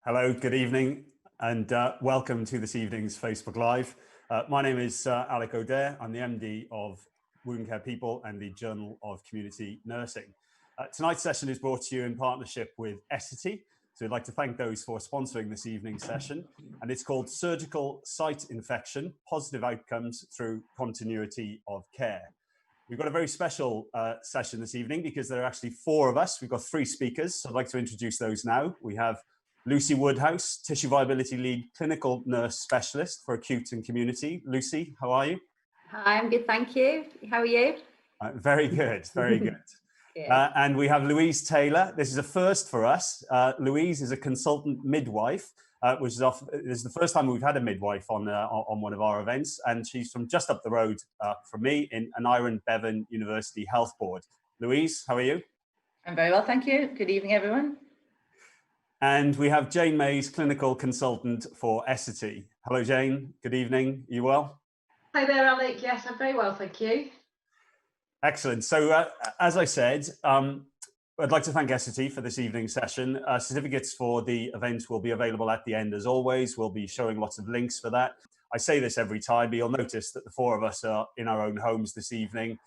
Hello, good evening, and welcome to this evening's Facebook Live. My name is Alec O'Dare. I'm the MD of Wound Care People and the Journal of Community Nursing. Tonight's session is brought to you in partnership with Essity. So we'd like to thank those for sponsoring this evening's session. And it's called Surgical Site Infection, Positive Outcomes Through Continuity of Care. We've got a very special session this evening because there are actually four of us. We've got three speakers. So I'd like to introduce those now. We have Lucy Woodhouse, Tissue Viability Lead Clinical Nurse Specialist for Acute and Community. Lucy, how are you? Hi, I'm good, thank you. How are you? Very good, very good. And we have Louise Taylor. This is a first for us. Louise is a consultant midwife, which is this is the first time we've had a midwife on one of our events, and she's from just up the road from me in Aneurin Bevan University Health Board. Louise, how are you? I'm very well, thank you. Good evening, everyone. And we have Jane Mays, clinical consultant for Essity. Hello, Jane. Good evening. Are you well? Hi there, Alec. Yes, I'm very well, thank you. Excellent. So, as I said, I'd like to thank Essity for this evening's session. Certificates for the event will be available at the end, as always. We'll be showing lots of links for that. I say this every time, but you'll notice that the four of us are in our own homes this evening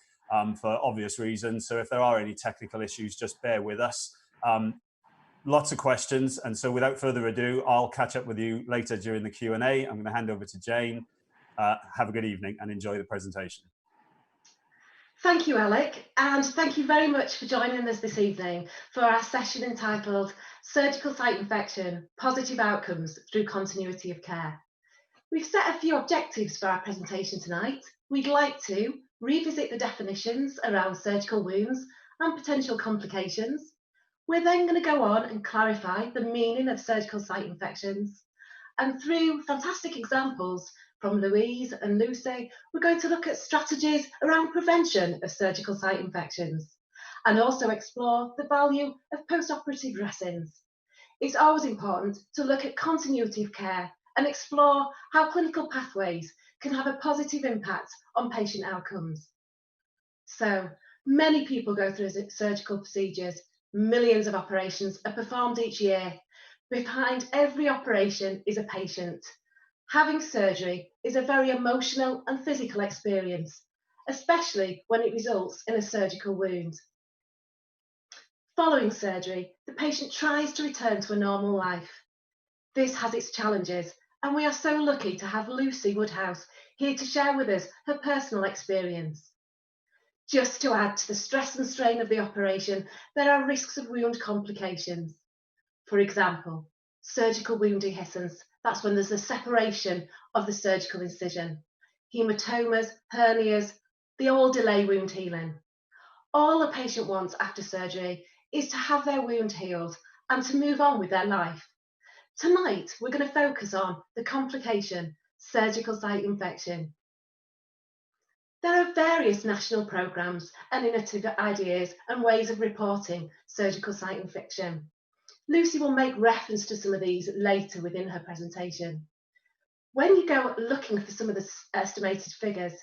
for obvious reasons. So if there are any technical issues, just bear with us. Lots of questions, and so without further ado, I'll catch up with you later during the Q&A. I'm going to hand over to Jane. Have a good evening and enjoy the presentation. Thank you, Alec, and thank you very much for joining us this evening for our session entitled Surgical Site Infection, Positive Outcomes Through Continuity of Care. We've set a few objectives for our presentation tonight. We'd like to revisit the definitions around surgical wounds and potential complications. We're then going to go on and clarify the meaning of surgical site infections. And through fantastic examples from Louise and Lucy, we're going to look at strategies around prevention of surgical site infections and also explore the value of post-operative dressings. It's always important to look at continuity of care and explore how clinical pathways can have a positive impact on patient outcomes. So many people go through surgical procedures. Millions of operations are performed each year. Behind every operation is a patient. Having surgery is a very emotional and physical experience, especially when it results in a surgical wound. Following surgery, the patient tries to return to a normal life. This has its challenges, and we are so lucky to have Lucy Woodhouse here to share with us her personal experience. Just to add to the stress and strain of the operation, there are risks of wound complications. For example, surgical wound dehiscence, that's when there's a separation of the surgical incision. Hematomas, hernias, they all delay wound healing. All a patient wants after surgery is to have their wound healed and to move on with their life. Tonight, we're going to focus on the complication, surgical site infection. There are various national programmes and innovative ideas and ways of reporting surgical site infection. Lucy will make reference to some of these later within her presentation. When you go looking for some of the estimated figures,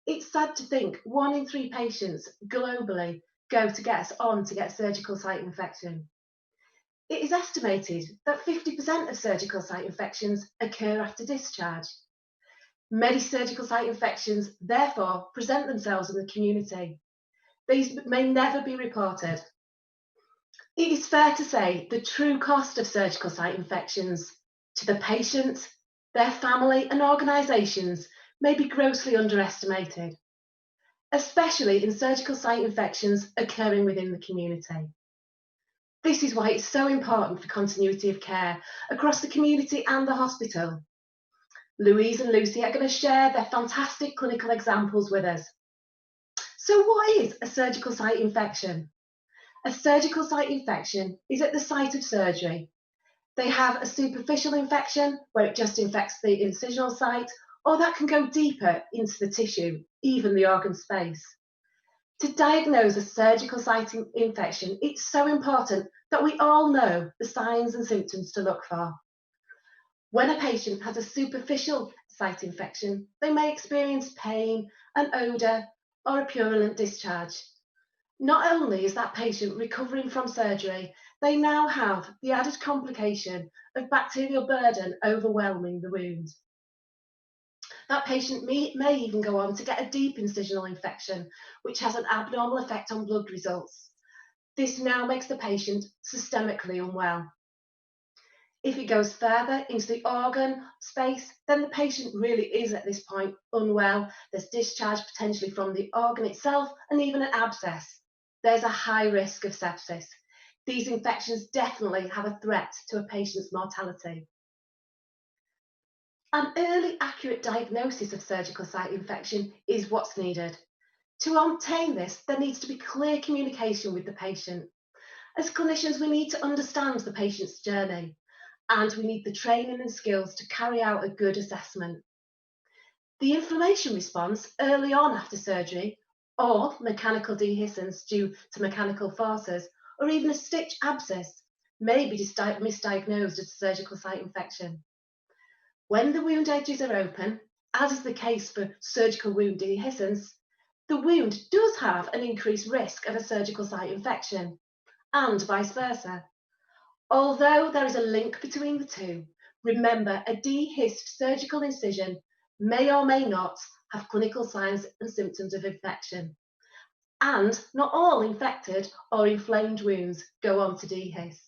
it's sad to think 1 in 3 patients globally go to get surgical site infection. It is estimated that 50% of surgical site infections occur after discharge. Many surgical site infections, therefore, present themselves in the community. These may never be reported. It is fair to say the true cost of surgical site infections to the patient, their family and organisations may be grossly underestimated, especially in surgical site infections occurring within the community. This is why it's so important for continuity of care across the community and the hospital. Louise and Lucy are going to share their fantastic clinical examples with us. So what is a surgical site infection? A surgical site infection is at the site of surgery. They have a superficial infection where it just infects the incisional site, or that can go deeper into the tissue, even the organ space. To diagnose a surgical site infection, it's so important that we all know the signs and symptoms to look for. When a patient has a superficial site infection, they may experience pain, an odour, or a purulent discharge. Not only is that patient recovering from surgery, they now have the added complication of bacterial burden overwhelming the wound. That patient may even go on to get a deep incisional infection, which has an abnormal effect on blood results. This now makes the patient systemically unwell. If it goes further into the organ space, then the patient really is at this point unwell. There's discharge potentially from the organ itself and even an abscess. There's a high risk of sepsis. These infections definitely have a threat to a patient's mortality. An early accurate diagnosis of surgical site infection is what's needed. To obtain this, there needs to be clear communication with the patient. As clinicians, we need to understand the patient's journey, and we need the training and skills to carry out a good assessment. The inflammation response early on after surgery, or mechanical dehiscence due to mechanical forces, or even a stitch abscess, may be misdiagnosed as a surgical site infection. When the wound edges are open, as is the case for surgical wound dehiscence, the wound does have an increased risk of a surgical site infection, and vice versa. Although there is a link between the two, remember a dehisced surgical incision may or may not have clinical signs and symptoms of infection. And not all infected or inflamed wounds go on to dehisce.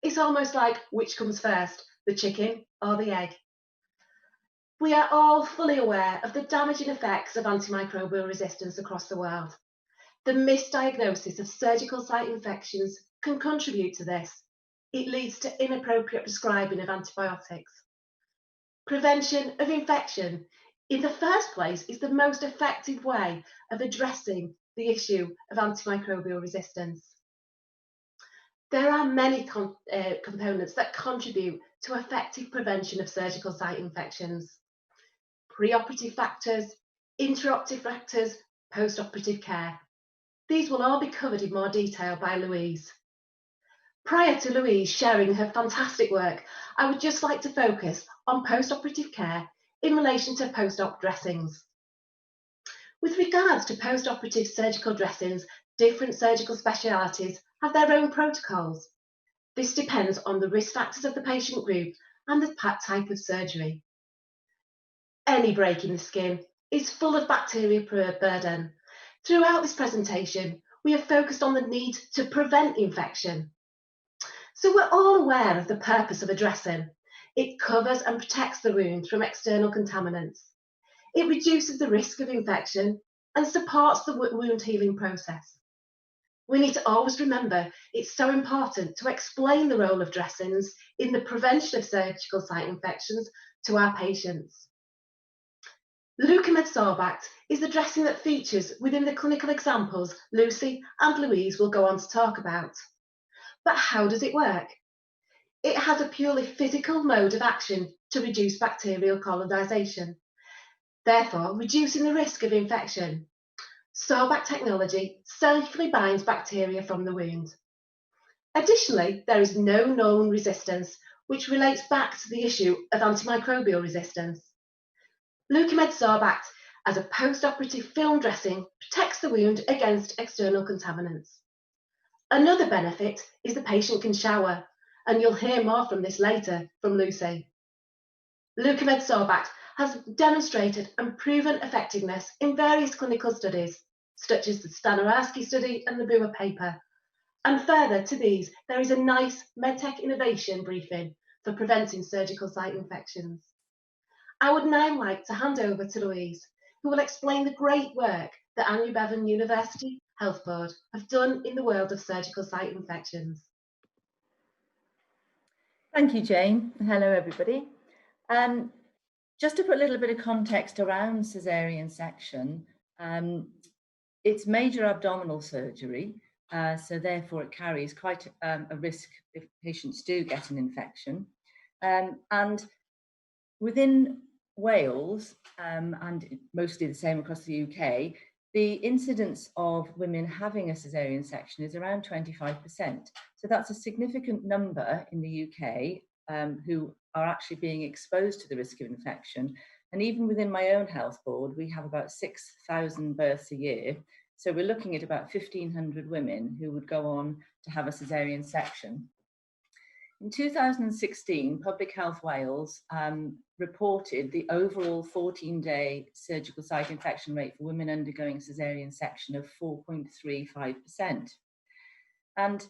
It's almost like which comes first, the chicken or the egg. We are all fully aware of the damaging effects of antimicrobial resistance across the world. The misdiagnosis of surgical site infections can contribute to this. It leads to inappropriate prescribing of antibiotics. Prevention of infection, in the first place, is the most effective way of addressing the issue of antimicrobial resistance. There are many components that contribute to effective prevention of surgical site infections. Preoperative factors, intraoperative factors, post-operative care. These will all be covered in more detail by Louise. Prior to Louise sharing her fantastic work, I would just like to focus on post-operative care in relation to post-op dressings. With regards to post-operative surgical dressings, different surgical specialities have their own protocols. This depends on the risk factors of the patient group and the type of surgery. Any break in the skin is full of bacteria burden. Throughout this presentation, we have focused on the need to prevent infection. So we're all aware of the purpose of a dressing. It covers and protects the wound from external contaminants. It reduces the risk of infection and supports the wound healing process. We need to always remember it's so important to explain the role of dressings in the prevention of surgical site infections to our patients. Leukomed Sorbact is the dressing that features within the clinical examples Lucy and Louise will go on to talk about. But how does it work? It has a purely physical mode of action to reduce bacterial colonisation, therefore reducing the risk of infection. Sorbact technology safely binds bacteria from the wound. Additionally, there is no known resistance, which relates back to the issue of antimicrobial resistance. Leukomed Sorbact, as a post-operative film dressing, protects the wound against external contaminants. Another benefit is the patient can shower, and you'll hear more from this later from Lucy. Leukomed Sorbact has demonstrated and proven effectiveness in various clinical studies, such as the Stanowarski study and the ABUHB paper. And further to these, there is a nice medtech innovation briefing for preventing surgical site infections. I would now like to hand over to Louise, who will explain the great work that ABUHB University Health Board have done in the world of surgical site infections. Thank you, Jane. Hello, everybody. Just to put a little bit of context around caesarean section, it's major abdominal surgery, so therefore it carries quite a risk if patients do get an infection. And within Wales, and mostly the same across the UK, the incidence of women having a caesarean section is around 25%. So that's a significant number in the UK who are actually being exposed to the risk of infection. And even within my own health board, we have about 6,000 births a year. So we're looking at about 1,500 women who would go on to have a caesarean section. In 2016, Public Health Wales reported the overall 14-day surgical site infection rate for women undergoing caesarean section of 4.35%. And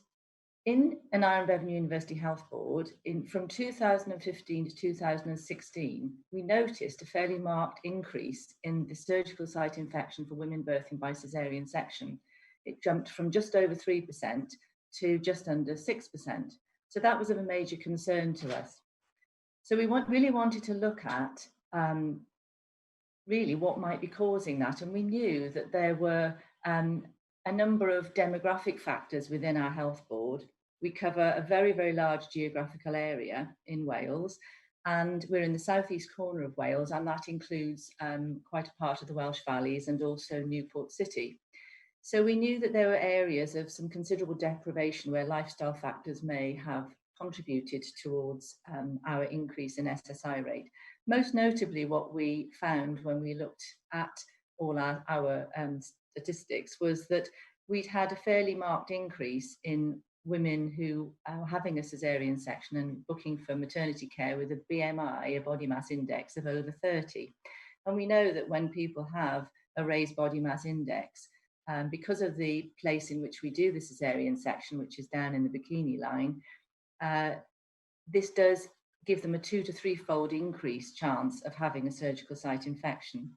in an Iron Bevan University Health Board, from 2015 to 2016, we noticed a fairly marked increase in the surgical site infection for women birthing by caesarean section. It jumped from just over 3% to just under 6%. So that was of a major concern to us. So we really wanted to look at really what might be causing that. And we knew that there were a number of demographic factors within our health board. We cover a very, very large geographical area in Wales, and we're in the southeast corner of Wales, and that includes quite a part of the Welsh valleys and also Newport City. So we knew that there were areas of some considerable deprivation where lifestyle factors may have contributed towards our increase in SSI rate. Most notably, what we found when we looked at all our statistics was that we'd had a fairly marked increase in women who are having a caesarean section and booking for maternity care with a BMI, a body mass index of over 30. And we know that when people have a raised body mass index, because of the place in which we do the caesarean section, which is down in the bikini line, this does give them a 2 to 3-fold increased chance of having a surgical site infection.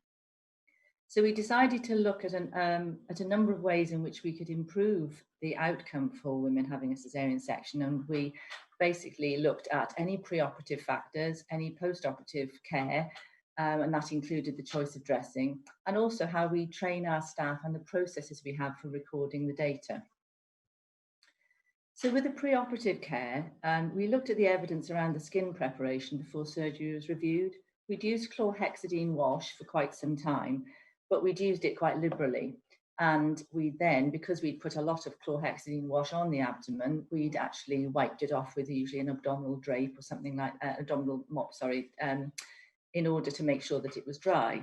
So we decided to look at a number of ways in which we could improve the outcome for women having a caesarean section, and we basically looked at any preoperative factors, any post-operative care, and that included the choice of dressing, and also how we train our staff and the processes we have for recording the data. So with the preoperative care, we looked at the evidence around the skin preparation before surgery was reviewed. We'd used chlorhexidine wash for quite some time, but we'd used it quite liberally. And we then, because we'd put a lot of chlorhexidine wash on the abdomen, we'd actually wiped it off with usually an abdominal drape or something like abdominal mop, sorry, in order to make sure that it was dry.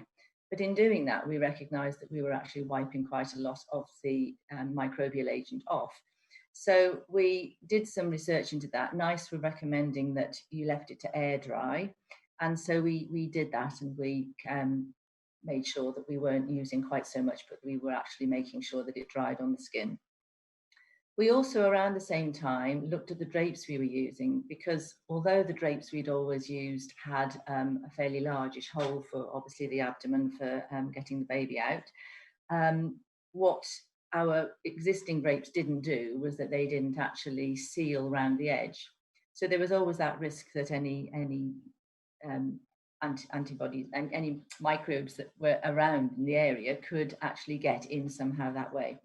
But in doing that, we recognized that we were actually wiping quite a lot of the microbial agent off. So we did some research into that. NICE were recommending that you left it to air dry. And so we did that, and we made sure that we weren't using quite so much, but we were actually making sure that it dried on the skin. We also, around the same time, looked at the drapes we were using, because although the drapes we'd always used had a fairly largish hole for obviously the abdomen for getting the baby out, what our existing drapes didn't do was that they didn't actually seal around the edge. So there was always that risk that any antibodies and any microbes that were around in the area could actually get in somehow that way.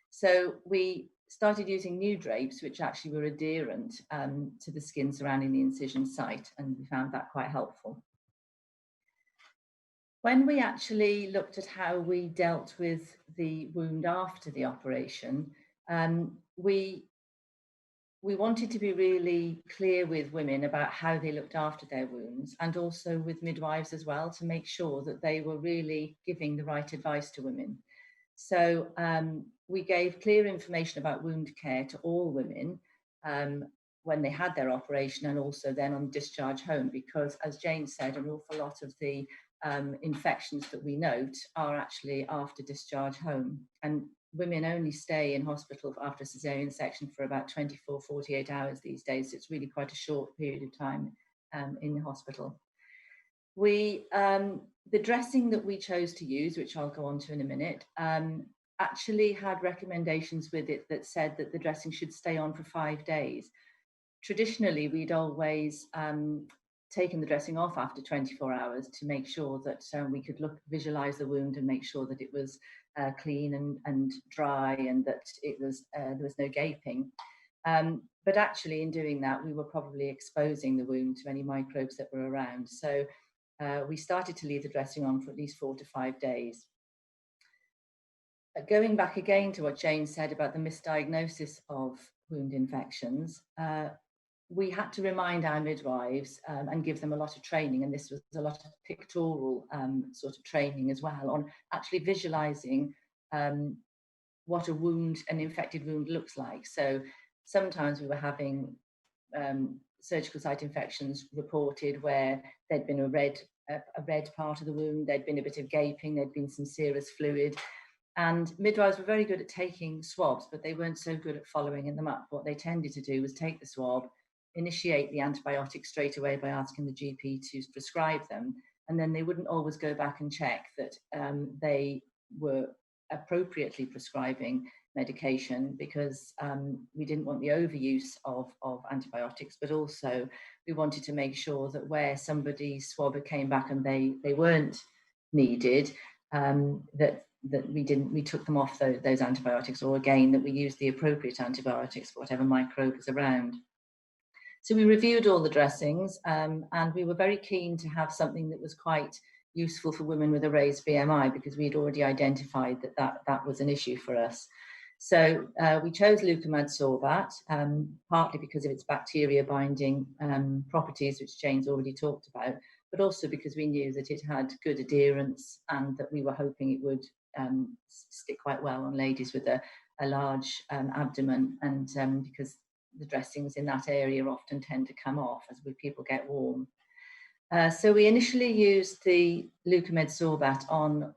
So we started using new drapes, which actually were adherent to the skin surrounding the incision site, and we found that quite helpful. When we actually looked at how we dealt with the wound after the operation, we wanted to be really clear with women about how they looked after their wounds, and also with midwives as well, to make sure that they were really giving the right advice to women. So we gave clear information about wound care to all women when they had their operation, and also then on discharge home, because as Jane said, an awful lot of the infections that we note are actually after discharge home. And women only stay in hospital after caesarean section for about 24, 48 hours these days. So it's really quite a short period of time in the hospital. The dressing that we chose to use, which I'll go on to in a minute, actually had recommendations with it that said that the dressing should stay on for 5 days. Traditionally, we'd always taken the dressing off after 24 hours to make sure that we could visualize the wound and make sure that it was clean and dry, and that it was there was no gaping. But actually, in doing that, we were probably exposing the wound to any microbes that were around. So we started to leave the dressing on for at least 4 to 5 days. Going back again to what Jane said about the misdiagnosis of wound infections, we had to remind our midwives and give them a lot of training, and this was a lot of pictorial sort of training as well, on actually visualizing what an infected wound looks like. So sometimes we were having surgical site infections reported where there'd been a red part of the wound, there'd been a bit of gaping, there'd been some serous fluid. And midwives were very good at taking swabs, but they weren't so good at following them up. What they tended to do was take the swab, initiate the antibiotics straight away by asking the GP to prescribe them, and then they wouldn't always go back and check that they were appropriately prescribing medication, because we didn't want the overuse of antibiotics, but also we wanted to make sure that where somebody's swab came back and they weren't needed, that we took them off those antibiotics, or again that we used the appropriate antibiotics for whatever microbe was around. So we reviewed all the dressings, and we were very keen to have something that was quite useful for women with a raised BMI, because we'd already identified that was an issue for us. So we chose Leukomed Sorbact, partly because of its bacteria binding properties, which Jane's already talked about, but also because we knew that it had good adherence and that we were hoping it would stick quite well on ladies with a large abdomen, and because the dressings in that area often tend to come off as people get warm. So we initially used the Leukomed Sorbact on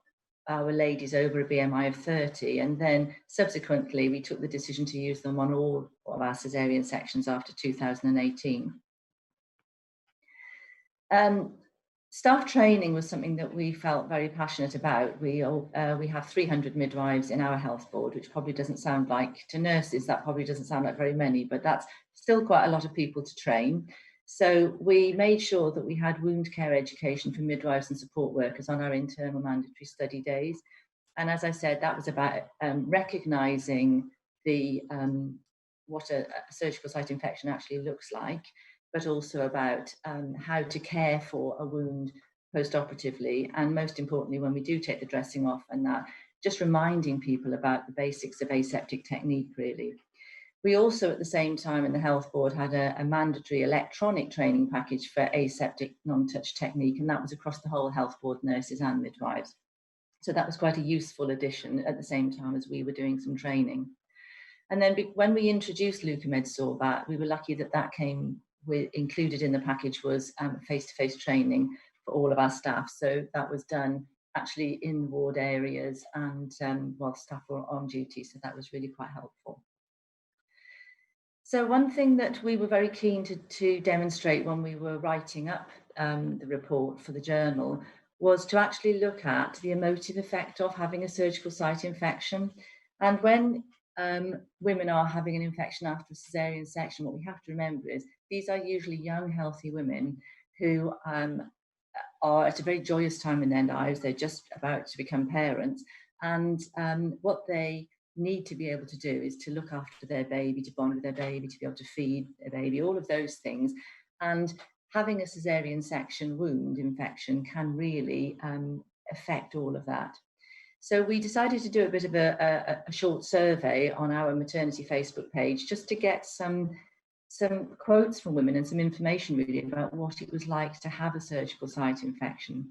our ladies over a BMI of 30, and then subsequently we took the decision to use them on all of our cesarean sections after 2018. Staff training was something that we felt very passionate about. We have 300 midwives in our health board, which probably doesn't sound like, to nurses, that probably doesn't sound like very many, but that's still quite a lot of people to train. So we made sure that we had wound care education for midwives and support workers on our internal mandatory study days. And as I said, that was about recognising what a surgical site infection actually looks like, but also about how to care for a wound post-operatively, and most importantly, when we do take the dressing off, and that just reminding people about the basics of aseptic technique, really. We also, at the same time, in the health board, had a mandatory electronic training package for aseptic non-touch technique, and that was across the whole health board, nurses and midwives. So that was quite a useful addition at the same time as we were doing some training. And then when we introduced Leukomed Sorbact, we were lucky that came included in the package was face-to-face training for all of our staff. So that was done actually in ward areas and while staff were on duty. So that was really quite helpful. So one thing that we were very keen to demonstrate when we were writing up the report for the journal was to actually look at the emotive effect of having a surgical site infection. And when women are having an infection after a cesarean section, what we have to remember is these are usually young, healthy women who are at a very joyous time in their lives. They're just about to become parents. And what they need to be able to do is to look after their baby, to bond with their baby, to be able to feed their baby, all of those things. And having a cesarean section wound infection can really affect all of that. So we decided to do a bit of a short survey on our maternity Facebook page, just to get some quotes from women and some information really about what it was like to have a surgical site infection.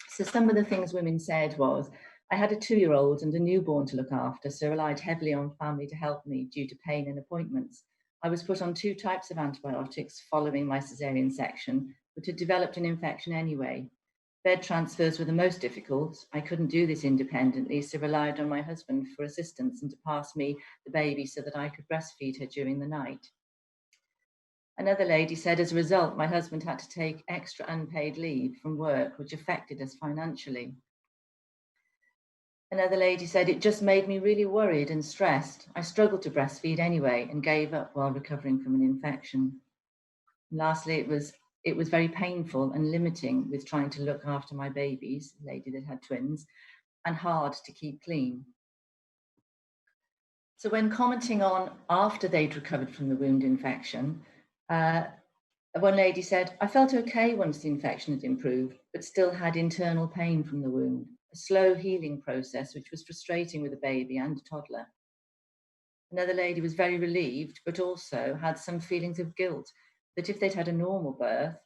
So some of the things women said was, I had a 2-year-old and a newborn to look after, so relied heavily on family to help me due to pain and appointments. I was put on 2 types of antibiotics following my cesarean section, but had developed an infection anyway. Bed transfers were the most difficult. I couldn't do this independently, so relied on my husband for assistance and to pass me the baby so that I could breastfeed her during the night. Another lady said, as a result, my husband had to take extra unpaid leave from work, which affected us financially. Another lady said, it just made me really worried and stressed. I struggled to breastfeed anyway and gave up while recovering from an infection. And lastly, it was very painful and limiting with trying to look after my babies, a lady that had twins, and hard to keep clean. So when commenting on after they'd recovered from the wound infection, one lady said, I felt okay once the infection had improved, but still had internal pain from the wound, a slow healing process, which was frustrating with a baby and a toddler. Another lady was very relieved, but also had some feelings of guilt that if they'd had a normal birth,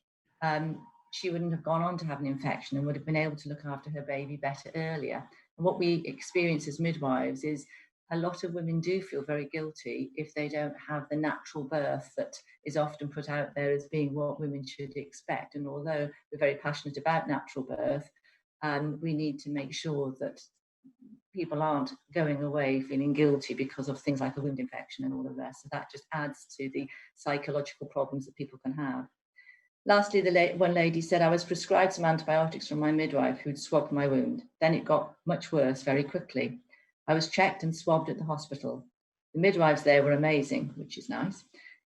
she wouldn't have gone on to have an infection and would have been able to look after her baby better earlier. And what we experience as midwives is a lot of women do feel very guilty if they don't have the natural birth that is often put out there as being what women should expect. And although we're very passionate about natural birth, we need to make sure that people aren't going away feeling guilty because of things like a wound infection and all the rest. So that just adds to the psychological problems that people can have. Lastly, one lady said, I was prescribed some antibiotics from my midwife who'd swabbed my wound. Then it got much worse very quickly. I was checked and swabbed at the hospital. The midwives there were amazing, which is nice.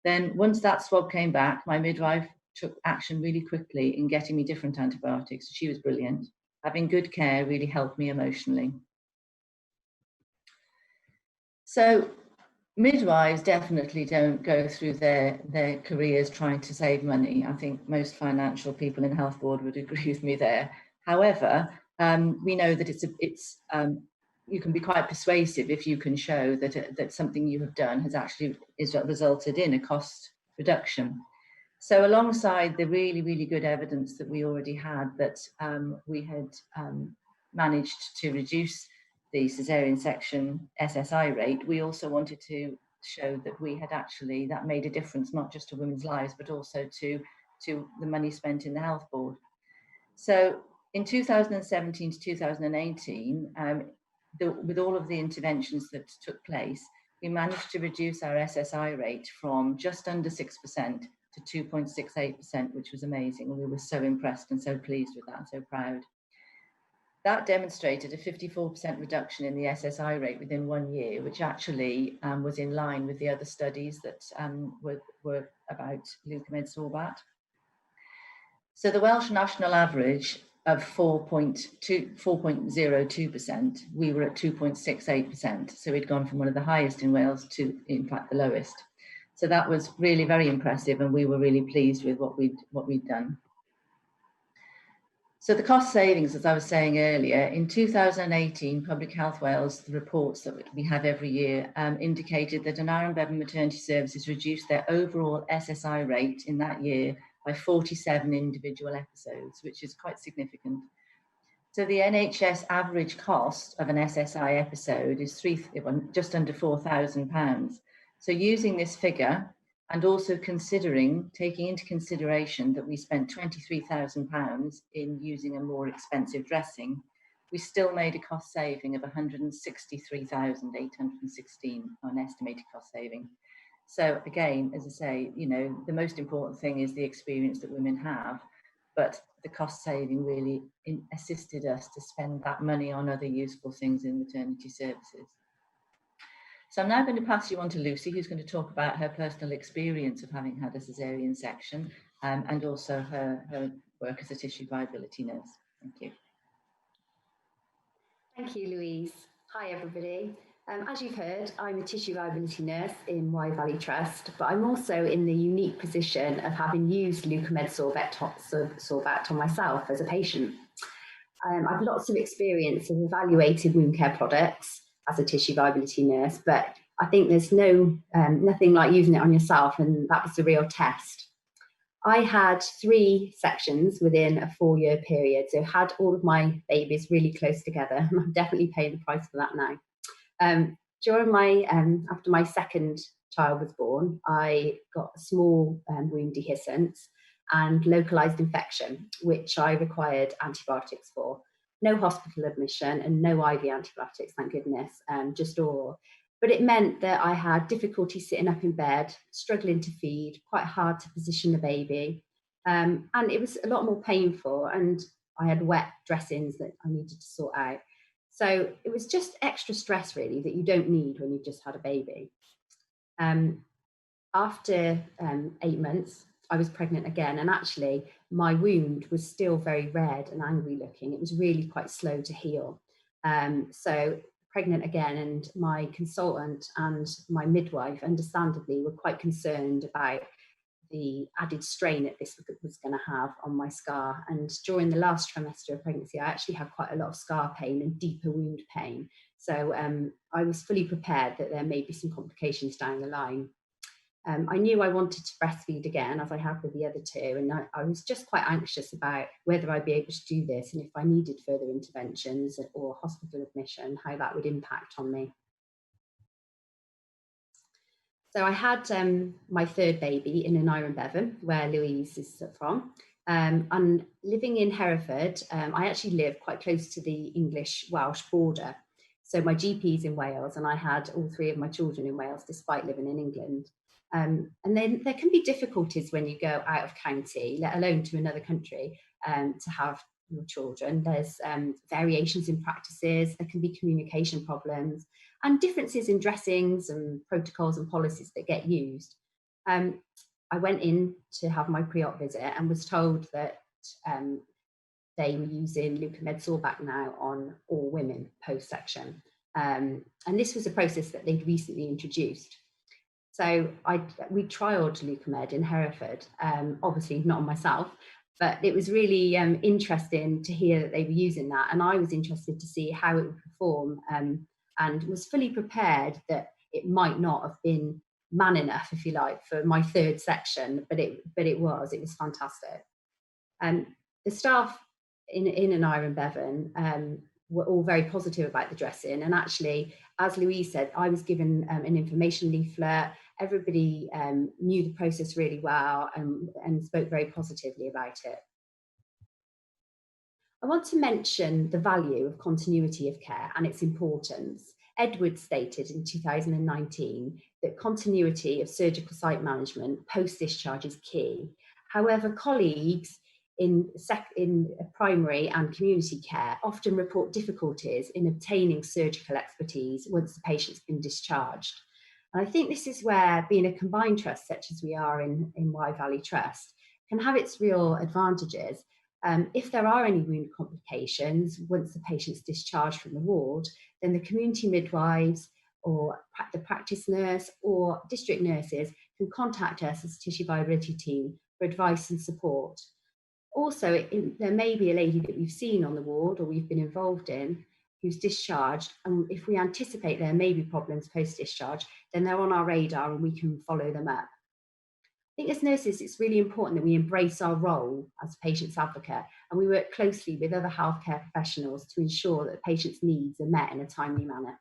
Then once that swab came back, my midwife took action really quickly in getting me different antibiotics. She was brilliant. Having good care really helped me emotionally. So midwives definitely don't go through their careers trying to save money. I think most financial people in health board would agree with me there. However, we know that you can be quite persuasive if you can show that something you have done has actually resulted in a cost reduction. So alongside the really, really good evidence that we already had that we had managed to reduce the caesarean section SSI rate, we also wanted to show that we had actually, that made a difference, not just to women's lives, but also to the money spent in the health board. So in 2017 to 2018, with all of the interventions that took place, we managed to reduce our SSI rate from just under 6% to 2.68%, which was amazing. And we were so impressed and so pleased with that, so proud. That demonstrated a 54% reduction in the SSI rate within 1 year, which actually was in line with the other studies that were about Leukomed Sorbact. So the Welsh national average of 4.02%, we were at 2.68%. So we'd gone from one of the highest in Wales to, in fact, the lowest. So that was really very impressive, and we were really pleased with what we'd done. So the cost savings, as I was saying earlier, in 2018, Public Health Wales, the reports that we have every year indicated that Wye Valley Maternity Services reduced their overall SSI rate in that year by 47 individual episodes, which is quite significant. So the NHS average cost of an SSI episode is just under £4,000. So using this figure, and also taking into consideration that we spent £23,000 in using a more expensive dressing, we still made a cost saving of £163,816 on estimated cost saving. So again, as I say, the most important thing is the experience that women have, but the cost saving really assisted us to spend that money on other useful things in maternity services. So I'm now going to pass you on to Lucy, who's going to talk about her personal experience of having had a caesarean section and also her work as a tissue viability nurse. Thank you. Thank you, Louise. Hi, everybody. As you've heard, I'm a tissue viability nurse in Wye Valley Trust, but I'm also in the unique position of having used Leukomed Sorbact on myself as a patient. I've lots of experience of evaluating wound care products as a tissue viability nurse, but I think there's nothing like using it on yourself, and that was the real test. I had 3 sections within a 4-year period, so had all of my babies really close together, and I'm definitely paying the price for that now. After my second child was born, I got a small wound dehiscence and localized infection, which I required antibiotics for. No hospital admission and no IV antibiotics, thank goodness, just oral. But it meant that I had difficulty sitting up in bed, struggling to feed, quite hard to position the baby. And it was a lot more painful, and I had wet dressings that I needed to sort out. So it was just extra stress, really, that you don't need when you've just had a baby. After 8 months, I was pregnant again, and actually my wound was still very red and angry looking. It was really quite slow to heal. So pregnant again, and my consultant and my midwife understandably were quite concerned about the added strain that this was going to have on my scar. And during the last trimester of pregnancy, I actually had quite a lot of scar pain and deeper wound pain. So I was fully prepared that there may be some complications down the line. I knew I wanted to breastfeed again, as I have with the other 2, and I was just quite anxious about whether I'd be able to do this, and if I needed further interventions or hospital admission, how that would impact on me. So I had my third baby in Aneurin Bevan, where Louise is from. And living in Hereford, I actually live quite close to the English-Welsh border. So my GP's in Wales, and I had all three of my children in Wales, despite living in England. And then there can be difficulties when you go out of county, let alone to another country, to have your children. There's variations in practices, there can be communication problems, and differences in dressings and protocols and policies that get used. I went in to have my pre-op visit and was told that they were using Leukomed Sorbact now on all women post-section. And this was a process that they'd recently introduced. So we trialled Leukomed in Hereford, obviously not on myself, but it was really interesting to hear that they were using that. And I was interested to see how it would perform, and was fully prepared that it might not have been man enough, if you like, for my third section, but it was fantastic. The staff in Aneurin Bevan were all very positive about the dressing, and actually, as Louise said, I was given an information leaflet. Everybody knew the process really well and spoke very positively about it. I want to mention the value of continuity of care and its importance. Edwards stated in 2019 that continuity of surgical site management post-discharge is key. However, colleagues in primary and community care often report difficulties in obtaining surgical expertise once the patient's been discharged. And I think this is where being a combined trust, such as we are in Wye Valley Trust, can have its real advantages. If there are any wound complications once the patient's discharged from the ward, then the community midwives or the practice nurse or district nurses can contact us as tissue viability team for advice and support. Also, there may be a lady that we've seen on the ward or we've been involved in who's discharged, and if we anticipate there may be problems post-discharge, then they're on our radar and we can follow them up. I think as nurses, it's really important that we embrace our role as patients advocate, and we work closely with other healthcare professionals to ensure that the patient's needs are met in a timely manner.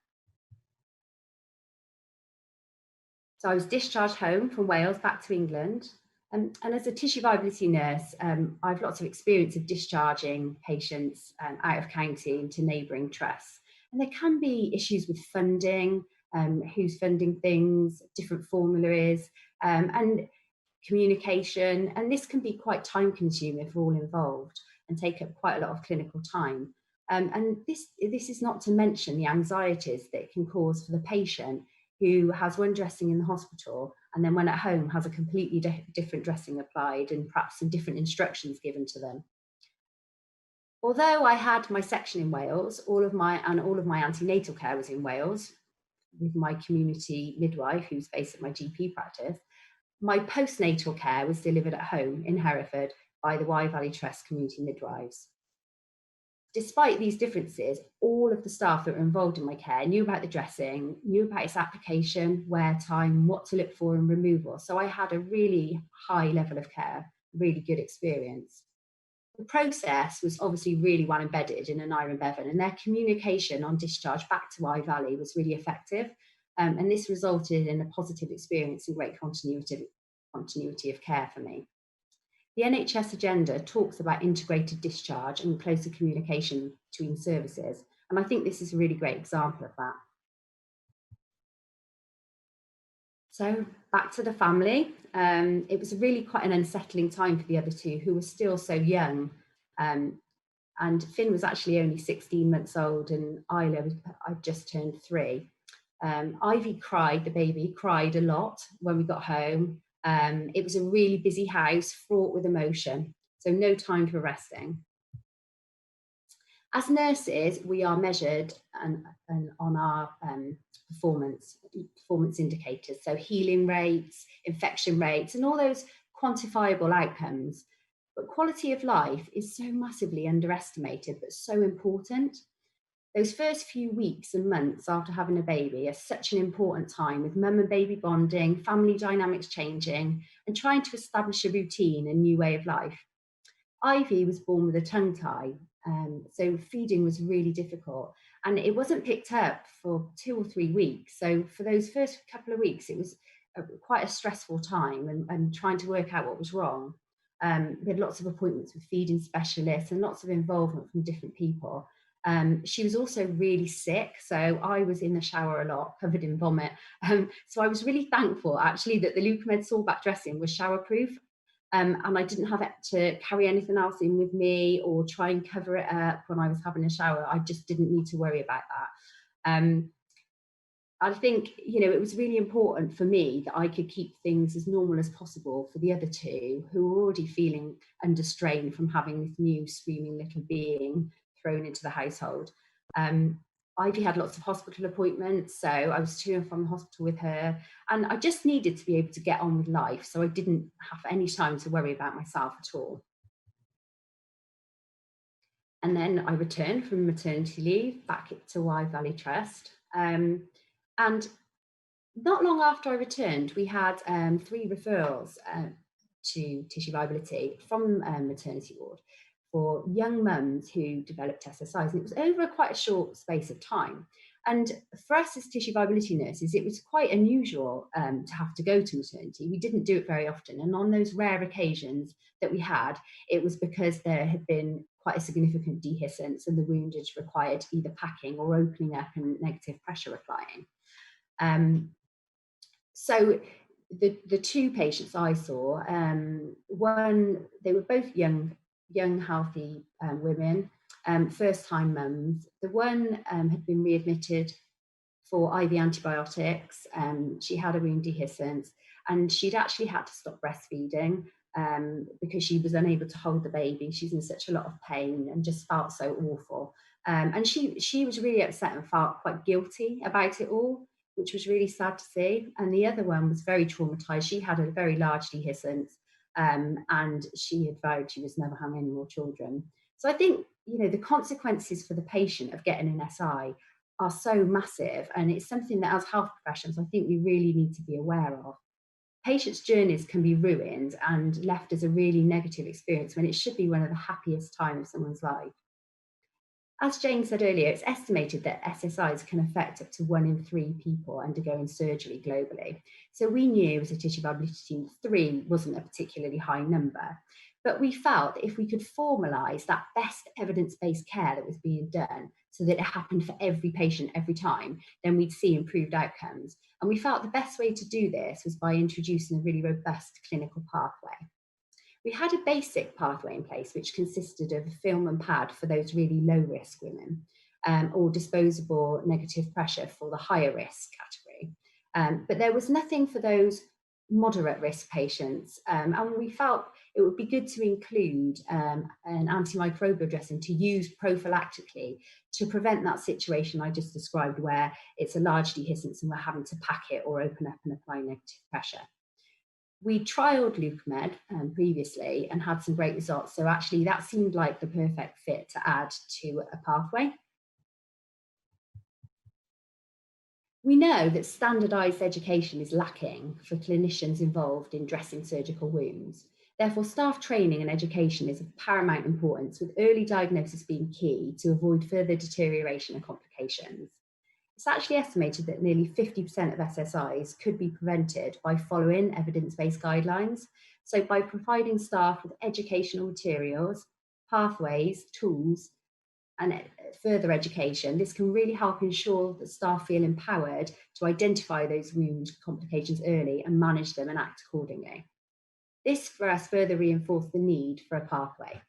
So I was discharged home from Wales back to England. And as a tissue viability nurse, I have lots of experience of discharging patients out of county into neighbouring trusts. And there can be issues with funding, who's funding things, different formularies, and communication. And this can be quite time consuming for all involved and take up quite a lot of clinical time. And this is not to mention the anxieties that it can cause for the patient who has one dressing in the hospital and then when at home has a completely different dressing applied and perhaps some different instructions given to them. Although I had my section in Wales, all of my antenatal care was in Wales with my community midwife who's based at my GP practice, my postnatal care was delivered at home in Hereford by the Wye Valley Trust community midwives. Despite these differences, all of the staff that were involved in my care knew about the dressing, knew about its application, wear time, what to look for in removal. So I had a really high level of care, really good experience. The process was obviously really well embedded in Aneurin Bevan, and their communication on discharge back to Wye Valley was really effective. And this resulted in a positive experience and great continuity of care for me. The NHS agenda talks about integrated discharge and closer communication between services, and I think this is a really great example of that. So back to the family. It was really quite an unsettling time for the other two who were still so young. And Finn was actually only 16 months old and Isla, I'd just turned 3. Ivy cried, the baby cried a lot when we got home. It was a really busy house, fraught with emotion, so no time for resting. As nurses, we are measured on our performance indicators, so healing rates, infection rates, and all those quantifiable outcomes. But quality of life is so massively underestimated, but so important. Those first few weeks and months after having a baby are such an important time with mum and baby bonding, family dynamics changing, and trying to establish a routine and new way of life. Ivy was born with a tongue tie, so feeding was really difficult, and it wasn't picked up for 2 or 3 weeks. So for those first couple of weeks, it was quite a stressful time and trying to work out what was wrong. We had lots of appointments with feeding specialists and lots of involvement from different people. She was also really sick, so I was in the shower a lot, covered in vomit. So I was really thankful actually that the Leukomed Sorbact dressing was shower-proof, and I didn't have to carry anything else in with me or try and cover it up when I was having a shower. I just didn't need to worry about that. I think, you know, it was really important for me that I could keep things as normal as possible for the other two who were already feeling under strain from having this new screaming little being thrown into the household. Ivy had lots of hospital appointments, so I was to and from the hospital with her, and I just needed to be able to get on with life, so I didn't have any time to worry about myself at all. And then I returned from maternity leave back to Wye Valley Trust. And not long after I returned, we had 3 referrals to tissue viability from maternity ward for young mums who developed SSIs. And it was over quite a short space of time. And for us as tissue viability nurses, it was quite unusual to have to go to maternity. We didn't do it very often. And on those rare occasions that we had, it was because there had been quite a significant dehiscence and the woundage required either packing or opening up and negative pressure applying. So the 2 patients I saw, one, they were both young healthy women, first-time mums. The one had been readmitted for IV antibiotics. She had a wound dehiscence, and she'd actually had to stop breastfeeding because she was unable to hold the baby. She's in such a lot of pain and just felt so awful. And she was really upset and felt quite guilty about it all, which was really sad to see. And the other one was very traumatized. She had a very large dehiscence, and she had vowed she was never having any more children. So I think, you know, the consequences for the patient of getting an SI are so massive, and it's something that as health professionals, I think we really need to be aware of. Patients' journeys can be ruined and left as a really negative experience when it should be one of the happiest times of someone's life. As Jane said earlier, it's estimated that SSIs can affect up to 1 in 3 people undergoing surgery globally. So we knew as a tissue viability team 3 wasn't a particularly high number, but we felt that if we could formalise that best evidence-based care that was being done so that it happened for every patient every time, then we'd see improved outcomes. And we felt the best way to do this was by introducing a really robust clinical pathway. We had a basic pathway in place, which consisted of a film and pad for those really low-risk women, or disposable negative pressure for the higher risk category. But there was nothing for those moderate risk patients, and we felt it would be good to include an antimicrobial dressing to use prophylactically to prevent that situation I just described where it's a large dehiscence and we're having to pack it or open up and apply negative pressure. We trialled Leukomed previously and had some great results. So actually that seemed like the perfect fit to add to a pathway. We know that standardised education is lacking for clinicians involved in dressing surgical wounds. Therefore, staff training and education is of paramount importance, with early diagnosis being key to avoid further deterioration and complications. It's actually estimated that nearly 50% of SSIs could be prevented by following evidence-based guidelines. So by providing staff with educational materials, pathways, tools, and further education, this can really help ensure that staff feel empowered to identify those wound complications early and manage them and act accordingly. This for us further reinforced the need for a pathway.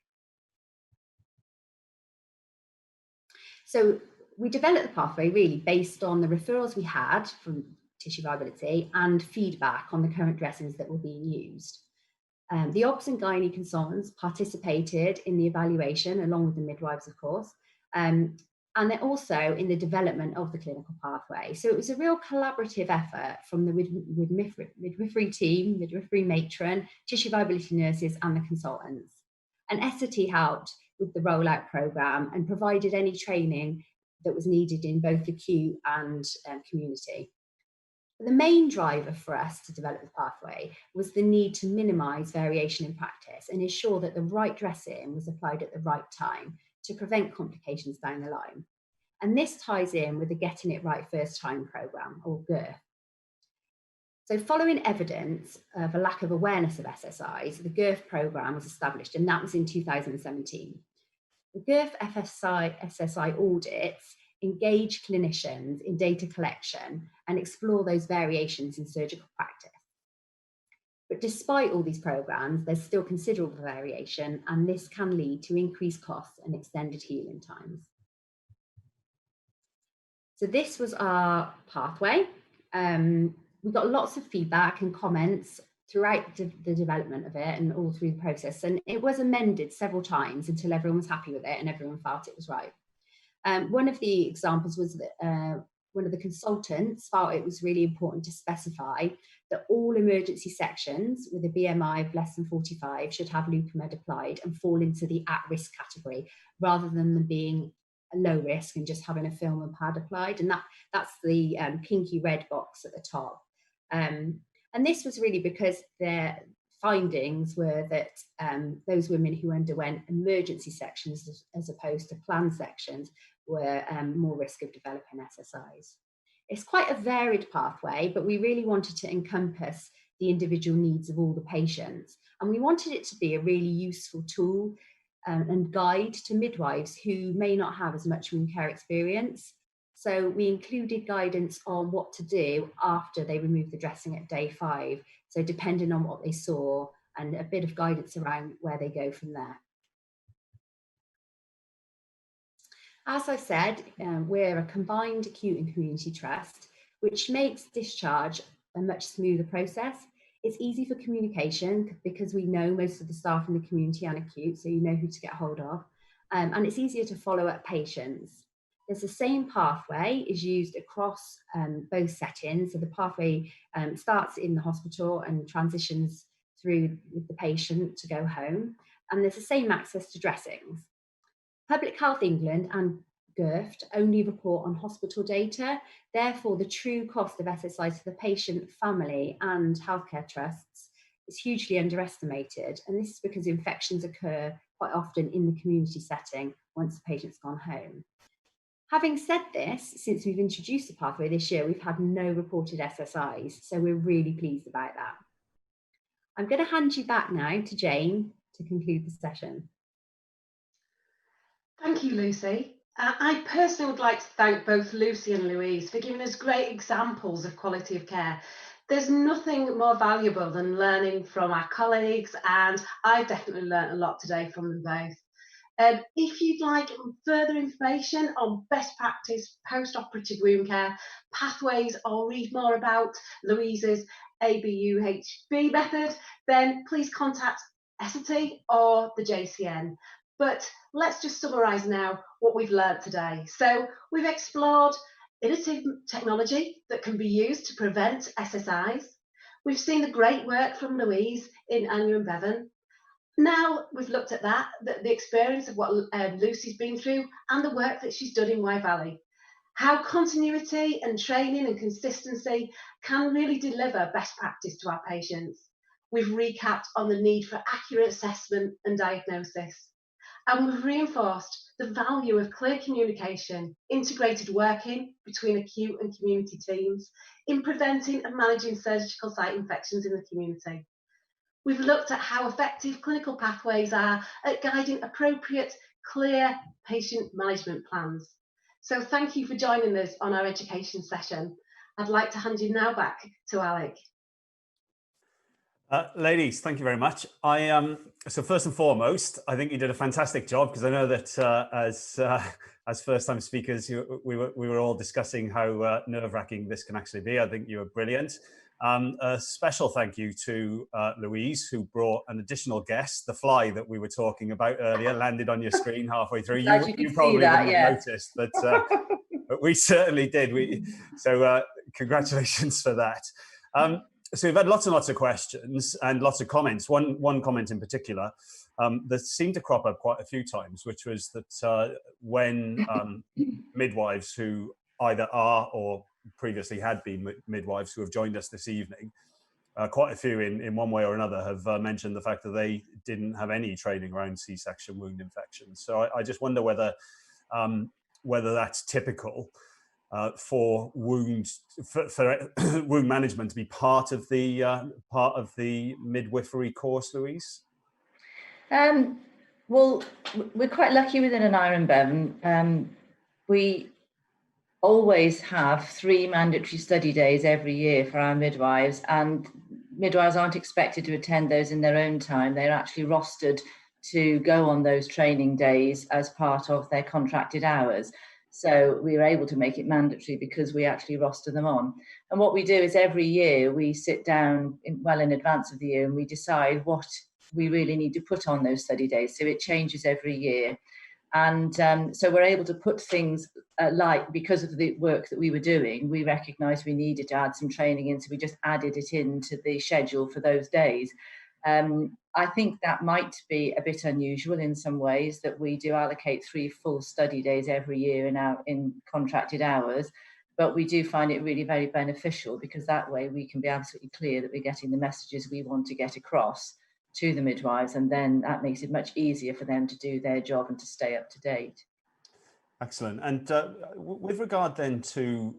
So we developed the pathway really based on the referrals we had from tissue viability and feedback on the current dressings that were being used. The obs and gynae consultants participated in the evaluation along with the midwives, of course, and then also in the development of the clinical pathway. So it was a real collaborative effort from the midwifery team, midwifery matron, tissue viability nurses and the consultants. And SOT helped with the rollout programme and provided any training that was needed in both acute and community. The main driver for us to develop the pathway was the need to minimise variation in practice and ensure that the right dressing was applied at the right time to prevent complications down the line. And this ties in with the Getting It Right First Time programme, or GIRF. So following evidence of a lack of awareness of SSIs, the GIRF programme was established, and that was in 2017. The GIRF SSI audits engage clinicians in data collection and explore those variations in surgical practice. But despite all these programmes, there's still considerable variation, and this can lead to increased costs and extended healing times. So this was our pathway. We got lots of feedback and comments throughout the development of it and all through the process. And it was amended several times until everyone was happy with it and everyone felt it was right. One of the examples was that one of the consultants felt it was really important to specify that all emergency sections with a BMI of less than 45 should have Leukomed applied and fall into the at-risk category, rather than them being a low risk and just having a film and pad applied. And that's the pinky red box at the top. And this was really because their findings were that those women who underwent emergency sections as opposed to planned sections were more risk of developing SSIs. It's quite a varied pathway, but we really wanted to encompass the individual needs of all the patients. And we wanted it to be a really useful tool and guide to midwives who may not have as much wound care experience. So we included guidance on what to do after they remove the dressing at day 5. So depending on what they saw, and a bit of guidance around where they go from there. As I said, we're a combined acute and community trust, which makes discharge a much smoother process. It's easy for communication because we know most of the staff in the community and acute, so you know who to get hold of. And it's easier to follow up patients. There's the same pathway is used across both settings. So the pathway starts in the hospital and transitions through with the patient to go home. And there's the same access to dressings. Public Health England and GIRF only report on hospital data. Therefore, the true cost of SSI to the patient, family and healthcare trusts is hugely underestimated. And this is because infections occur quite often in the community setting once the patient's gone home. Having said this, since we've introduced the pathway this year, we've had no reported SSIs, so we're really pleased about that. I'm going to hand you back now to Jane to conclude the session. Thank you, Lucy. I personally would like to thank both Lucy and Louise for giving us great examples of quality of care. There's nothing more valuable than learning from our colleagues, and I've definitely learned a lot today from them both. If you'd like further information on best practice post-operative wound care, pathways, or read more about Louise's ABUHB method, then please contact Essity or the JCN. But let's just summarise now what we've learned today. So we've explored innovative technology that can be used to prevent SSIs. We've seen the great work from Louise in Anya and Bevan. Now we've looked at that, the experience of what Lucy's been through and the work that she's done in Wye Valley. How continuity and training and consistency can really deliver best practice to our patients. We've recapped on the need for accurate assessment and diagnosis. And we've reinforced the value of clear communication, integrated working between acute and community teams in preventing and managing surgical site infections in the community. We've looked at how effective clinical pathways are at guiding appropriate, clear patient management plans. So thank you for joining us on our education session. I'd like to hand you now back to Alec. Ladies, thank you very much. So first and foremost, I think you did a fantastic job, because I know that as first-time speakers, we were all discussing how nerve-wracking this can actually be. I think you were brilliant. A special thank you to Louise, who brought an additional guest. The fly that we were talking about earlier landed on your screen halfway through. You probably wouldn't have noticed, but we certainly did. So congratulations for that. So we've had lots and lots of questions and lots of comments. One comment in particular that seemed to crop up quite a few times, which was that when midwives who either are or previously had been midwives who have joined us this evening, quite a few in one way or another have mentioned the fact that they didn't have any training around C-section wound infections. So I just wonder whether that's typical. for wound management to be part of the midwifery course, Louise? Well, we're quite lucky within an Iron Bevan. We always have 3 mandatory study days every year for our midwives, and midwives aren't expected to attend those in their own time. They're actually rostered to go on those training days as part of their contracted hours. So we were able to make it mandatory because we actually roster them on. And what we do is every year we sit down well in advance of the year and we decide what we really need to put on those study days. So it changes every year. And so we're able to put things like, because of the work that we were doing, we recognised we needed to add some training in, so we just added it into the schedule for those days. I think that might be a bit unusual in some ways, that we do allocate 3 full study days every year in contracted hours, but we do find it really very beneficial, because that way we can be absolutely clear that we're getting the messages we want to get across to the midwives, and then that makes it much easier for them to do their job and to stay up to date. Excellent. And with regard then to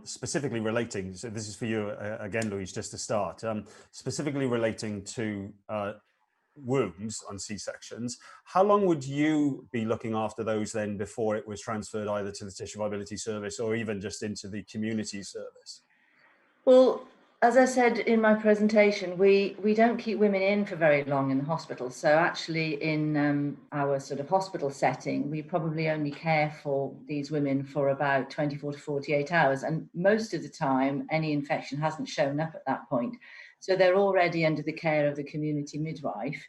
specifically relating, so this is for you again, Louise, just to start, specifically relating to wounds on C-sections, how long would you be looking after those then before it was transferred either to the tissue viability service or even just into the community service? Well, as I said in my presentation, we don't keep women in for very long in the hospital. So actually in our sort of hospital setting, we probably only care for these women for about 24 to 48 hours. And most of the time, any infection hasn't shown up at that point. So they're already under the care of the community midwife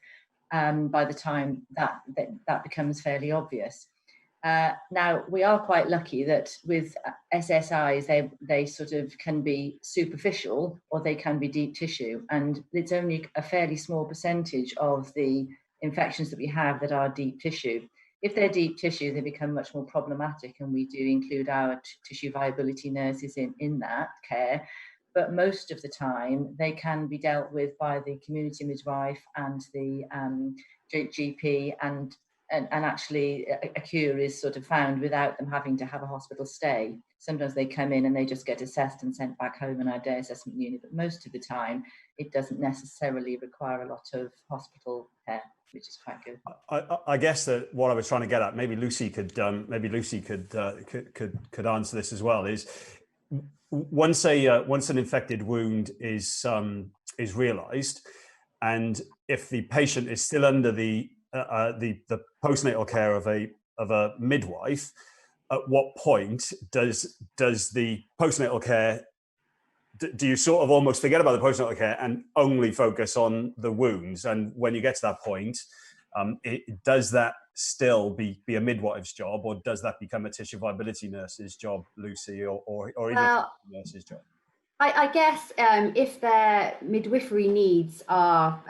by the time that becomes fairly obvious. Now, we are quite lucky that with SSIs, they sort of can be superficial or they can be deep tissue. And it's only a fairly small percentage of the infections that we have that are deep tissue. If they're deep tissue, they become much more problematic, and we do include our tissue viability nurses in that care. But most of the time, they can be dealt with by the community midwife and the GP, and actually a cure is sort of found without them having to have a hospital stay. Sometimes they come in and they just get assessed and sent back home in our day assessment unit, but most of the time it doesn't necessarily require a lot of hospital care, which is quite good. I guess that what I was trying to get at, maybe Lucy could answer this as well, is once an infected wound is realised, and if the patient is still under the postnatal care of a midwife, at what point does the postnatal care, do you sort of almost forget about the postnatal care and only focus on the wounds? And when you get to that point, does that still be a midwife's job, or does that become a tissue viability nurse's job, Lucy, or even a nurse's job? I guess if their midwifery needs are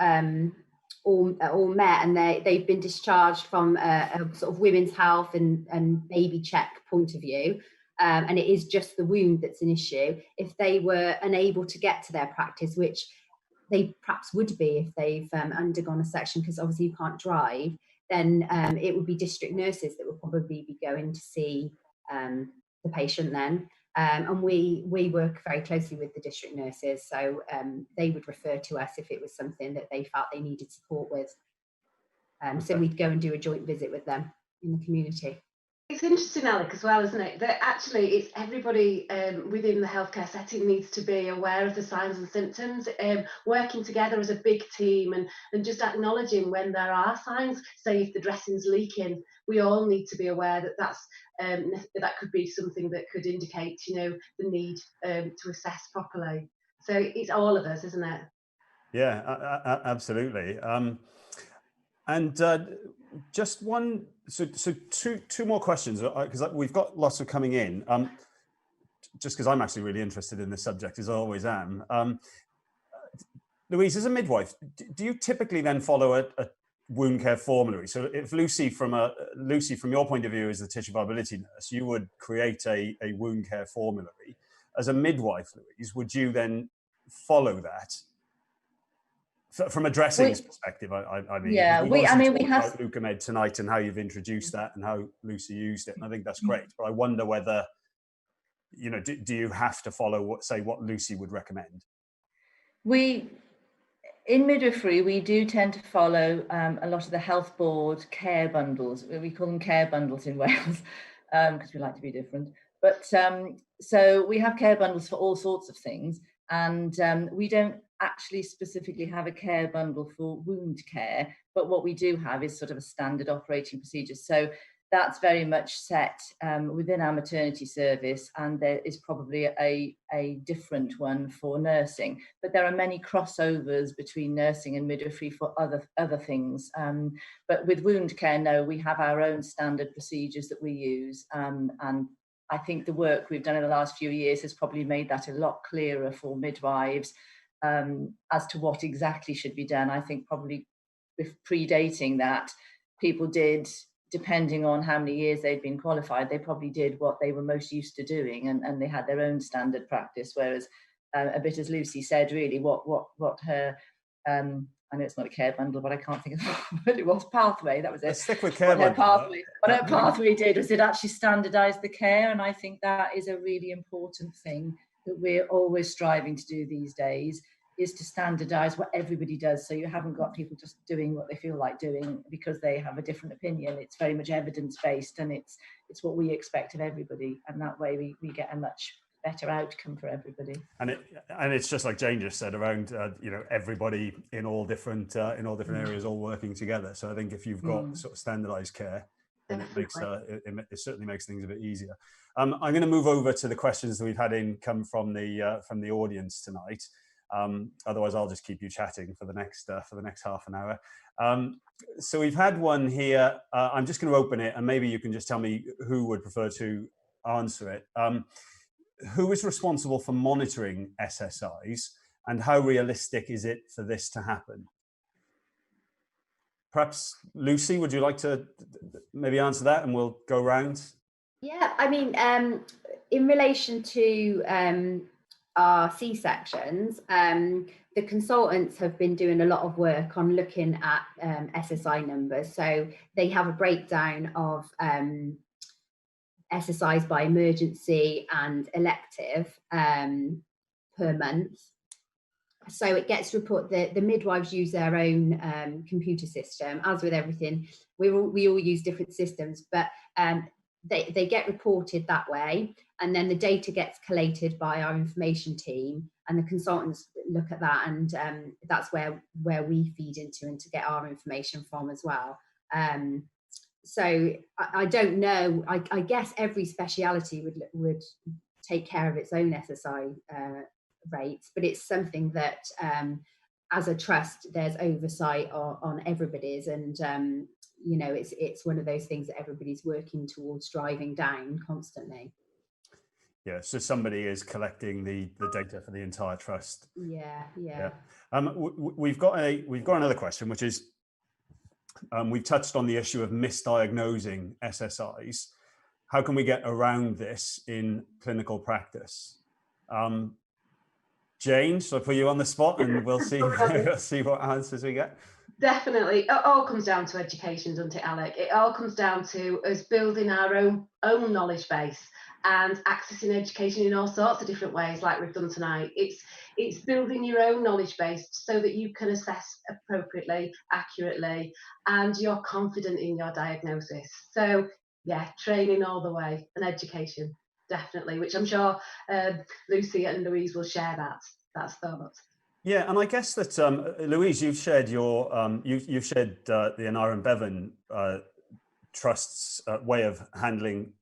all met, and they've been discharged from a sort of women's health and baby check point of view, and it is just the wound that's an issue, if they were unable to get to their practice, which they perhaps would be if they've undergone a section, because obviously you can't drive, then it would be district nurses that would probably be going to see the patient then. And we work very closely with the district nurses, so they would refer to us if it was something that they felt they needed support with. So we'd go and do a joint visit with them in the community. It's interesting, Alec, as well, isn't it, that actually it's everybody within the healthcare setting needs to be aware of the signs and symptoms, working together as a big team, and just acknowledging when there are signs. Say if the dressing's leaking, we all need to be aware that that could be something that could indicate, the need to assess properly. So it's all of us, isn't it? Yeah, absolutely. And just one, so two more questions, because we've got lots of coming in. Just because I'm actually really interested in this subject, as I always am. Louise, as a midwife, do you typically then follow a wound care formulary? So if Lucy, from your point of view as the tissue viability nurse, you would create a wound care formulary. As a midwife, Louise, would you then follow that? From a dressings perspective, I mean, yeah, we have Leukomed tonight and how you've introduced that and how Lucy used it, and I think that's great. But I wonder whether you know, do you have to follow what Lucy would recommend? In midwifery, we do tend to follow a lot of the health board care bundles. We call them care bundles in Wales because we like to be different. But so we have care bundles for all sorts of things. And we don't actually specifically have a care bundle for wound care. But what we do have is sort of a standard operating procedure. So that's very much set within our maternity service, and there is probably a different one for nursing. But there are many crossovers between nursing and midwifery for other things. But with wound care, no, we have our own standard procedures that we use, and I think the work we've done in the last few years has probably made that a lot clearer for midwives as to what exactly should be done. I think probably predating that, people did, depending on how many years they'd been qualified, they probably did what they were most used to doing, and they had their own standard practice. Whereas a bit, as Lucy said, really what her I know it's not a care bundle, but I can't think of what it was. Pathway, that was it. Let's stick with care bundle. What her pathway did was it actually standardised the care, and I think that is a really important thing that we're always striving to do these days, is to standardise what everybody does. So you haven't got people just doing what they feel like doing because they have a different opinion. It's very much evidence-based, and it's what we expect of everybody, and that way we get a much better outcome for everybody. And it's just like Jane just said around you know, everybody in all different areas all working together. So I think if you've got sort of standardized care, then it makes it certainly makes things a bit easier. I'm going to move over to the questions that we've had come from the audience tonight. Otherwise I'll just keep you chatting for the next half an hour. So we've had one here. I'm just going to open it, and maybe you can just tell me who would prefer to answer it. Who is responsible for monitoring SSIs, and how realistic is it for this to happen? Perhaps Lucy, would you like to maybe answer that, and we'll go round? Yeah, I mean, in relation to our C-sections, the consultants have been doing a lot of work on looking at SSI numbers. So they have a breakdown of SSIs by emergency and elective per month. So it gets reported. The midwives use their own computer system. As with everything, we all use different systems, but they get reported that way, and then the data gets collated by our information team, and the consultants look at that, and that's where we feed into and to get our information from as well. So I don't know. I guess every speciality would take care of its own SSI rates, but it's something that as a trust there's oversight on everybody's, and you know, it's one of those things that everybody's working towards driving down constantly. Yeah, so somebody is collecting the data for the entire trust. Yeah. We've got another question, which is, we've touched on the issue of misdiagnosing SSIs. How can we get around this in clinical practice? Jane, shall I put you on the spot, and we'll see what answers we get? Definitely. It all comes down to education, doesn't it, Alec? It all comes down to us building our own knowledge base and accessing education in all sorts of different ways, like we've done tonight. It's building your own knowledge base so that you can assess appropriately, accurately, and you're confident in your diagnosis. So yeah, training all the way, and education, definitely, which I'm sure Lucy and Louise will share that thought. Yeah, and I guess that Louise, you've shared you've shared the Anara and Bevan Trust's way of handling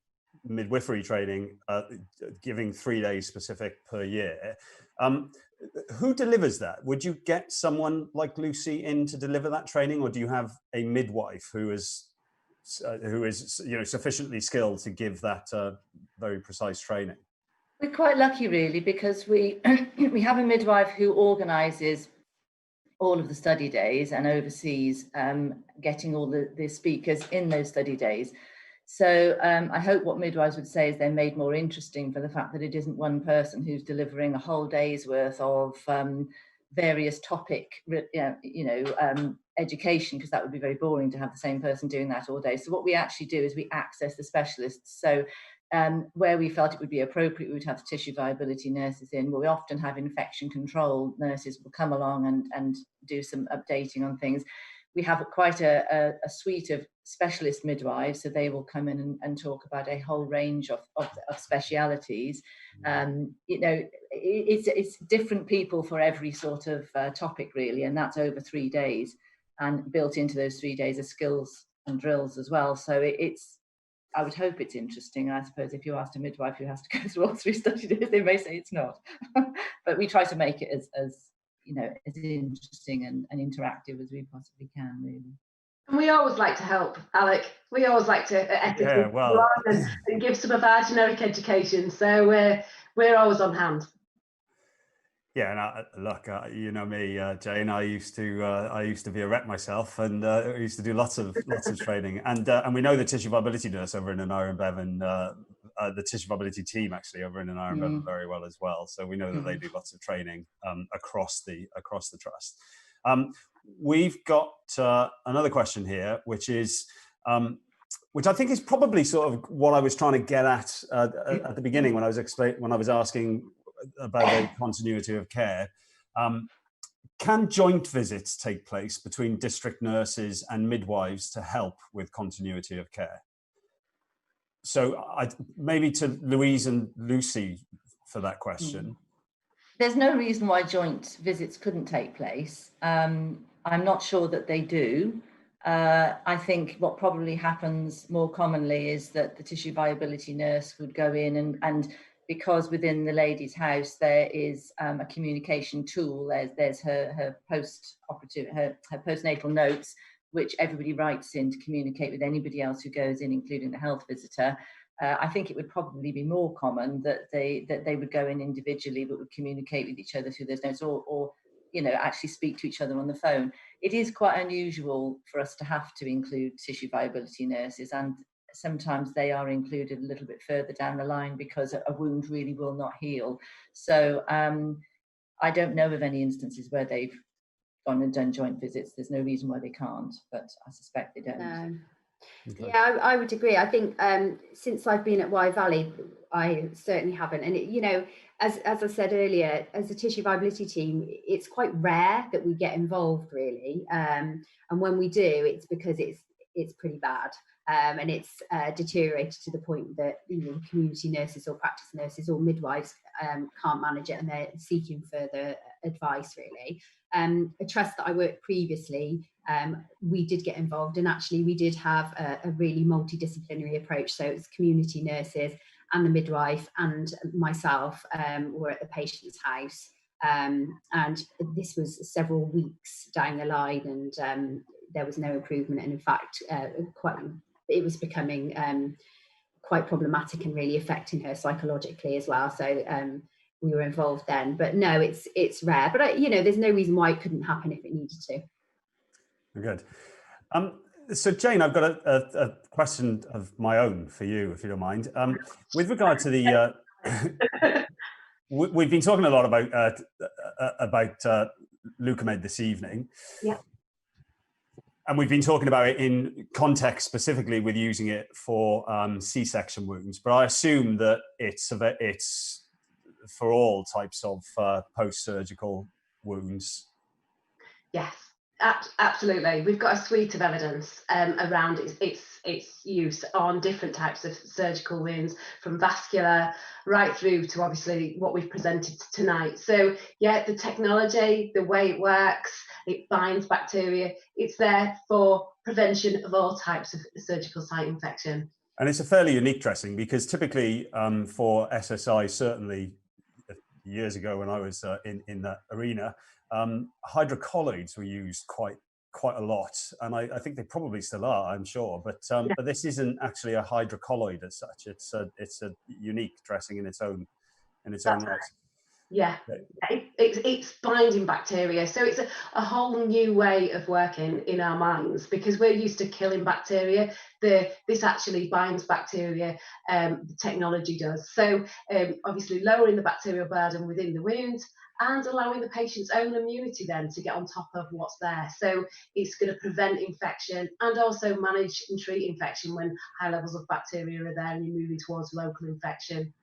midwifery training, giving 3 days specific per year. Who delivers that? Would you get someone like Lucy in to deliver that training, or do you have a midwife who is you know, sufficiently skilled to give that very precise training? We're quite lucky, really, because we have a midwife who organises all of the study days and oversees getting all the speakers in those study days. So I hope what midwives would say is they're made more interesting for the fact that it isn't one person who's delivering a whole day's worth of various topic, education, because that would be very boring to have the same person doing that all day. So what we actually do is we access the specialists. So Where we felt it would be appropriate, we would have tissue viability nurses in. But we often have infection control nurses will come along and do some updating on things. We have quite a suite of specialist midwives, so they will come in and talk about a whole range of specialities. You know, it's different people for every sort of topic, really, and that's over 3 days. And built into those 3 days are skills and drills as well. So I would hope it's interesting. I suppose if you asked a midwife who has to go through all 3 study days, they may say it's not. But we try to make it as you know, as interesting and interactive as we possibly can, really. And we always like to help, Alec. We always like to and give some of our generic education. So we're always on hand. Yeah, and look, you know me, Jane. I used to be a rep myself, and I used to do lots of training. And we know the tissue viability nurse over in Aneurin Bevan, the tissue viability team actually over in Aneurin Bevan very well as well. So we know that they do lots of training across the trust. We've got another question here, which is. Which I think is probably sort of what I was trying to get at the beginning when I was asking about the continuity of care. Can joint visits take place between district nurses and midwives to help with continuity of care? So maybe to Louise and Lucy for that question. There's no reason why joint visits couldn't take place. I'm not sure that they do. I think what probably happens more commonly is that the tissue viability nurse would go in and because within the lady's house there is a communication tool. There's her post-operative, her postnatal notes, which everybody writes in to communicate with anybody else who goes in, including the health visitor. I think it would probably be more common that they would go in individually, but would communicate with each other through those notes, or you know, actually speak to each other on the phone. It is quite unusual for us to have to include tissue viability nurses, and sometimes they are included a little bit further down the line because a wound really will not heal. So I don't know of any instances where they've gone and done joint visits. There's no reason why they can't, but I suspect they don't. No. Okay. Yeah, I would agree. I think since I've been at Wye Valley, I certainly haven't. And you know, as I said earlier, as a tissue viability team, it's quite rare that we get involved, really. And when we do, it's because it's pretty bad. And it's deteriorated to the point that, you know, community nurses or practice nurses or midwives can't manage it, and they're seeking further advice, really. A trust that I worked previously, we did get involved, and actually we did have a really multidisciplinary approach. So it's community nurses and the midwife and myself were at the patient's house, and this was several weeks down the line, and there was no improvement, and in fact it was becoming quite problematic and really affecting her psychologically as well. So we were involved then, but no, it's rare. But you know, there's no reason why it couldn't happen if it needed to. Good. So Jane, I've got a question of my own for you, if you don't mind. With regard to the, we've been talking a lot about Leukomed this evening. Yeah. And we've been talking about it in context specifically with using it for C-section wounds, but I assume that it's for all types of post-surgical wounds. Yes, absolutely. We've got a suite of evidence around its use on different types of surgical wounds, from vascular right through to obviously what we've presented tonight. So yeah, the technology, the way it works, it binds bacteria. It's there for prevention of all types of surgical site infection. And it's a fairly unique dressing because typically for SSI, certainly years ago when I was in that arena, hydrocolloids were used quite a lot, and I think they probably still are, I'm sure. But this isn't actually a hydrocolloid as such. It's a unique dressing in its own right. Yeah, it's binding bacteria. So it's a whole new way of working in our minds, because we're used to killing bacteria. This actually binds bacteria, the technology does. So obviously lowering the bacterial burden within the wound and allowing the patient's own immunity then to get on top of what's there. So it's going to prevent infection and also manage and treat infection when high levels of bacteria are there and you're moving towards local infection,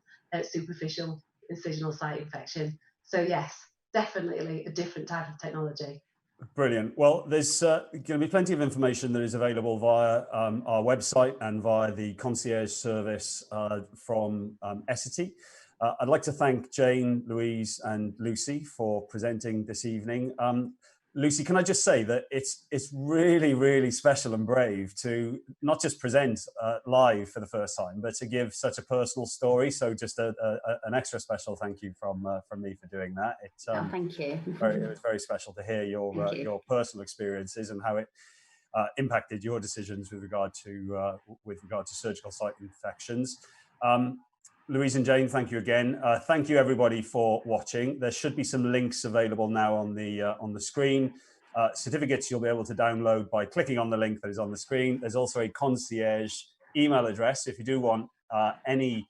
superficial incisional site infection. So yes, definitely a different type of technology. Brilliant. Well, there's going to be plenty of information that is available via our website and via the concierge service from Essity. I'd like to thank Jane, Louise and Lucy for presenting this evening. Lucy, can I just say that it's really, really special and brave to not just present live for the first time, but to give such a personal story. So just an extra special thank you from me for doing that. Thank you. It was very special to hear your personal experiences and how it impacted your decisions with regard to surgical site infections. Louise and Jane, thank you again. Thank you everybody for watching. There should be some links available now on the screen. Certificates you'll be able to download by clicking on the link that is on the screen. There's also a concierge email address if you do want any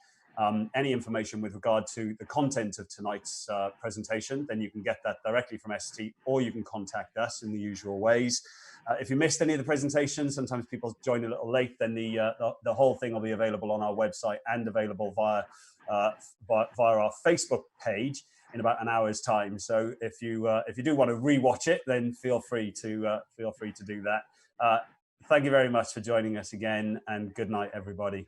information with regard to the content of tonight's presentation. Then you can get that directly from Essity, or you can contact us in the usual ways. If you missed any of the presentations, sometimes people join a little late, then the whole thing will be available on our website and available via our Facebook page in about an hour's time. So if you do want to rewatch it, then feel free to do that. Thank you very much for joining us again, and good night, everybody.